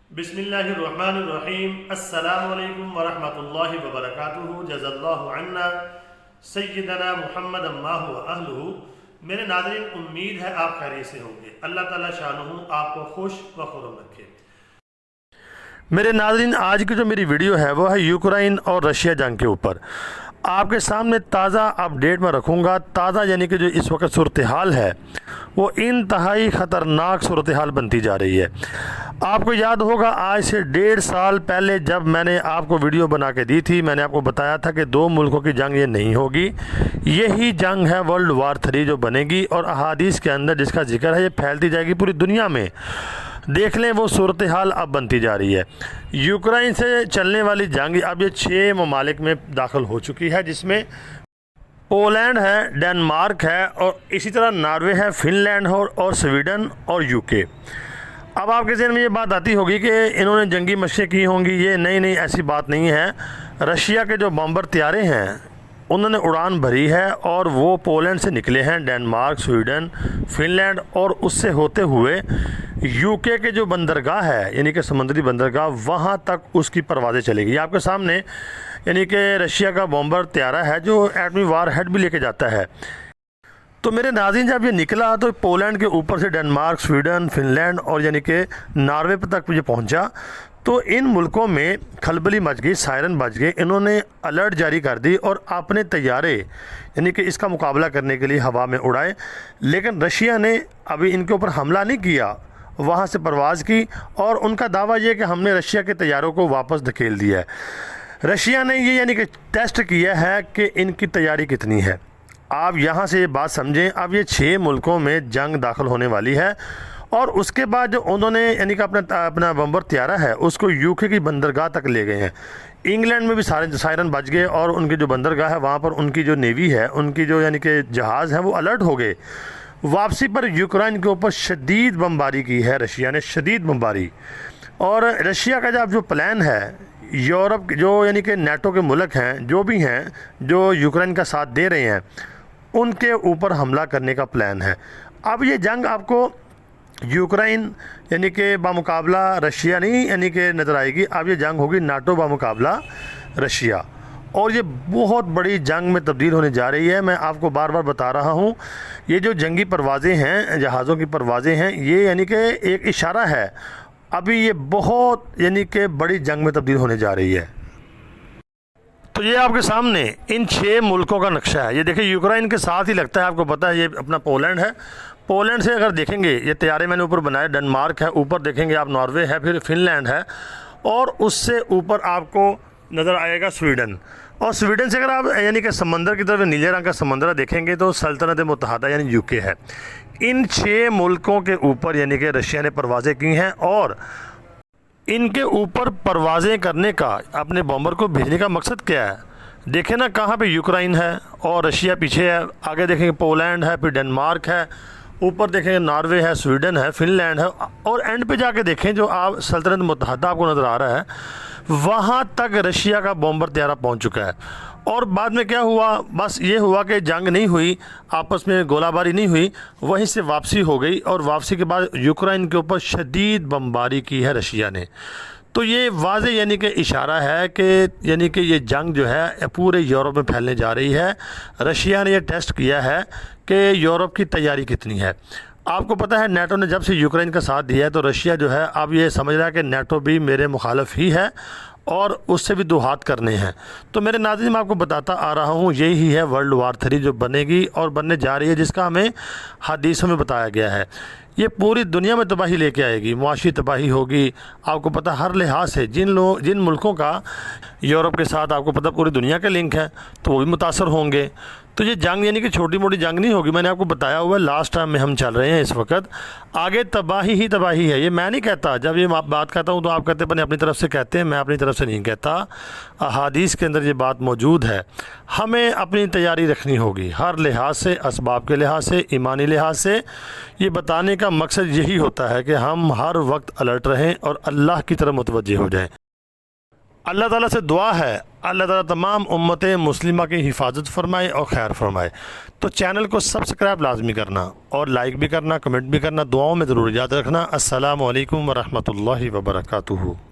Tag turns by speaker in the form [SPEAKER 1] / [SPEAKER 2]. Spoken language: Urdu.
[SPEAKER 1] بسم اللہ الرحمن الرحیم۔ السلام علیکم ورحمۃ اللہ وبرکاتہ۔ جزا اللہ عنا سیدنا محمد ماہ و اہلہ۔ میرے ناظرین، امید ہے آپ خیریت سے ہوں گے۔ اللہ تعالیٰ شانہ آپ کو خوش و خرم رکھے۔ میرے ناظرین، آج کی جو میری ویڈیو ہے وہ ہے یوکرائن اور رشیا جنگ کے اوپر۔ آپ کے سامنے تازہ اپڈیٹ میں رکھوں گا۔ تازہ یعنی کہ جو اس وقت صورتحال ہے وہ انتہائی خطرناک صورتحال بنتی جا رہی ہے۔ آپ کو یاد ہوگا آج سے 1.5 سال پہلے جب میں نے آپ کو ویڈیو بنا کے دی تھی، میں نے آپ کو بتایا تھا کہ 2 ملکوں کی جنگ یہ نہیں ہوگی، یہی جنگ ہے ورلڈ وار 3 جو بنے گی، اور احادیث کے اندر جس کا ذکر ہے یہ پھیلتی جائے گی پوری دنیا میں۔ دیکھ لیں وہ صورتحال اب بنتی جا رہی ہے۔ یوکرائن سے چلنے والی جنگ اب یہ 6 ممالک میں داخل ہو چکی ہے، جس میں پولینڈ ہے، ڈنمارک ہے، اور اسی طرح ناروے ہے، فن لینڈ اور سویڈن اور یو کے۔ اب آپ کے ذہن میں یہ بات آتی ہوگی کہ انہوں نے جنگی مشقیں کی ہوں گی۔ یہ نہیں، ایسی بات نہیں ہے۔ رشیا کے جو بمبر طیارے ہیں انہوں نے اڑان بھری ہے اور وہ پولینڈ سے نکلے ہیں، ڈنمارک، سویڈن، فن لینڈ، اور اس سے ہوتے ہوئے یو کے کے جو بندرگاہ ہے یعنی کہ سمندری بندرگاہ، وہاں تک اس کی پروازیں چلے گی۔ آپ کے سامنے یعنی کہ رشیا کا بمبر طیارہ ہے جو ایٹمی وار ہیڈ بھی لے کے جاتا ہے۔ تو میرے ناظرین، جب یہ نکلا تو پولینڈ کے اوپر سے ڈنمارک، سویڈن، فن لینڈ اور یعنی کہ ناروے تک یہ پہنچا، تو ان ملکوں میں کھلبلی مچ گئی، سائرن بج گئے۔ انہوں نے الرٹ جاری کر دی اور اپنے طیارے یعنی کہ اس کا مقابلہ کرنے کے لیے ہوا میں اڑائے، لیکن رشیا نے ابھی ان کے اوپر حملہ نہیں کیا، وہاں سے پرواز کی، اور ان کا دعویٰ یہ کہ ہم نے رشیا کے طیاروں کو واپس دھکیل دیا ہے۔ رشیا نے یہ یعنی کہ ٹیسٹ کیا ہے کہ ان کی تیاری کتنی ہے۔ آپ یہاں سے یہ بات سمجھیں، اب یہ 6 ملکوں میں جنگ داخل ہونے والی ہے، اور اس کے بعد جو انہوں نے یعنی کہ اپنا بمبر طیارہ ہے اس کو یو کے کی بندرگاہ تک لے گئے ہیں۔ انگلینڈ میں بھی سائرن بج گئے، اور ان کی جو بندرگاہ ہے وہاں پر ان کی جو نیوی ہے، ان کی جو یعنی کہ جہاز ہیں وہ الرٹ ہو گئے۔ واپسی پر یوکرائن کے اوپر شدید بمباری کی ہے رشیا نے، شدید بمباری۔ اور رشیا کا جو پلان ہے، یورپ جو یعنی کہ نیٹو کے ملک ہیں جو بھی ہیں جو یوکرائن کا ساتھ دے رہے ہیں، ان کے اوپر حملہ کرنے کا پلان ہے۔ اب یہ جنگ آپ کو یوکرائن یعنی کہ بامقابلہ رشیا نہیں یعنی کہ نظر آئے گی، اب یہ جنگ ہوگی ناٹو بامقابلہ رشیا، اور یہ بہت بڑی جنگ میں تبدیل ہونے جا رہی ہے۔ میں آپ کو بار بار بتا رہا ہوں، یہ جو جنگی پروازیں ہیں، جہازوں کی پروازیں ہیں، یہ یعنی کہ ایک اشارہ ہے، ابھی یہ بہت یعنی کہ بڑی جنگ میں تبدیل ہونے جا رہی ہے۔ تو یہ آپ کے سامنے ان 6 ملکوں کا نقشہ ہے۔ یہ دیکھیں، یوکرائن کے ساتھ ہی لگتا ہے، آپ کو پتہ ہے یہ اپنا پولینڈ ہے۔ پولینڈ سے اگر دیکھیں گے، یہ طیارے میں نے اوپر بنائے، ڈنمارک ہے، اوپر دیکھیں گے آپ ناروے ہے، پھر فن لینڈ ہے، اور اس سے اوپر آپ کو نظر آئے گا سویڈن۔ اور سویڈن سے اگر آپ یعنی کہ سمندر کی طرف نیلے رنگ کا سمندر دیکھیں گے تو سلطنت متحدہ یعنی یو کے ہے۔ ان 6 ملکوں کے اوپر یعنی کہ رشیا نے پروازیں کی ہیں، اور ان کے اوپر پروازیں کرنے کا، اپنے بمبر کو بھیجنے کا مقصد کیا ہے؟ دیکھیں نا، کہاں پہ یوکرائن ہے اور رشیا پیچھے ہے، آگے دیکھیں گے پولینڈ ہے، پھر ڈنمارک ہے، اوپر دیکھیں گے ناروے ہے، سویڈن ہے، فن لینڈ ہے، اور اینڈ پہ جا کے دیکھیں جو آپ سلطنت متحدہ آپ کو نظر آ رہا ہے، وہاں تک رشیا کا بمبر طیارہ پہنچ چکا ہے۔ اور بعد میں کیا ہوا؟ بس یہ ہوا کہ جنگ نہیں ہوئی، آپس میں گولہ باری نہیں ہوئی، وہیں سے واپسی ہو گئی، اور واپسی کے بعد یوکرائن کے اوپر شدید بمباری کی ہے رشیا نے۔ تو یہ واضح یعنی کہ اشارہ ہے کہ یعنی کہ یہ جنگ جو ہے پورے یورپ میں پھیلنے جا رہی ہے۔ رشیا نے یہ ٹیسٹ کیا ہے کہ یورپ کی تیاری کتنی ہے۔ آپ کو پتہ ہے نیٹو نے جب سے یوکرائن کا ساتھ دیا ہے تو رشیا جو ہے اب یہ سمجھ رہا ہے کہ نیٹو بھی میرے مخالف ہی ہے، اور اس سے بھی 2 ہاتھ کرنے ہیں۔ تو میرے ناظرین، میں آپ کو بتاتا آ رہا ہوں، یہی ہے ورلڈ وار 3 جو بنے گی اور بننے جا رہی ہے، جس کا ہمیں حدیثوں میں بتایا گیا ہے۔ یہ پوری دنیا میں تباہی لے کے آئے گی، معاشی تباہی ہوگی۔ آپ کو پتہ ہر لحاظ سے جن ملکوں کا یورپ کے ساتھ آپ کو پتہ پوری دنیا کے لنک ہے، تو وہ بھی متاثر ہوں گے۔ تو یہ جنگ یعنی کہ چھوٹی موٹی جنگ نہیں ہوگی، میں نے آپ کو بتایا ہوا ہے، لاسٹ ٹائم میں ہم چل رہے ہیں اس وقت، آگے تباہی ہی تباہی ہے۔ یہ میں نہیں کہتا، جب یہ بات کہتا ہوں تو آپ کہتے ہیں اپنی طرف سے کہتے ہیں، میں اپنی طرف سے نہیں کہتا، احادیث کے اندر یہ بات موجود ہے۔ ہمیں اپنی تیاری رکھنی ہوگی ہر لحاظ سے، اسباب کے لحاظ سے، ایمانی لحاظ سے۔ یہ بتانے کا مقصد یہی ہوتا ہے کہ ہم ہر وقت الرٹ رہیں اور اللہ کی طرف متوجہ ہو جائیں۔ اللہ تعالیٰ سے دعا ہے اللہ تعالیٰ تمام امت مسلمہ کی حفاظت فرمائے اور خیر فرمائے۔ تو چینل کو سبسکرائب لازمی کرنا اور لائک بھی کرنا، کمنٹ بھی کرنا، دعاؤں میں ضرور یاد رکھنا۔ السلام علیکم ورحمۃ اللہ وبرکاتہ۔